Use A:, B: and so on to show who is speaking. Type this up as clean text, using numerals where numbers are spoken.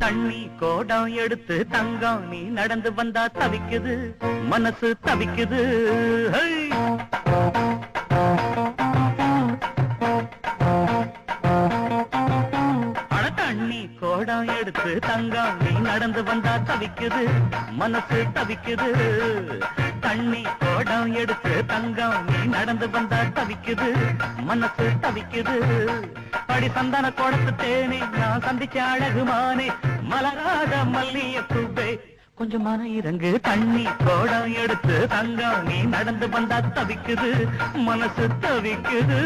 A: தண்ணி கோடம் எடுத்து தங்கம் நீ நடந்து வந்தா தவிக்குது மனசு தவிக்குது. அட தண்ணி கோடம் எடுத்து தங்கம் நீ நடந்து வந்தா தவிக்குது மனசு தவிக்குது. தண்ணி கோடம் எடுத்து தங்கம் நீ நடந்து வந்தா தவிக்குது மனசு தவிக்குது. அடி சந்தன கோடத்து தேனே நான் சந்திச்ச அழகுமானே மலராத மல்லியப்பூவே கொஞ்சம் மன இறங்கு. தண்ணி கோடம் எடுத்து தங்கம் நீ நடந்து வந்தா தவிக்குது மனசு தவிக்குது.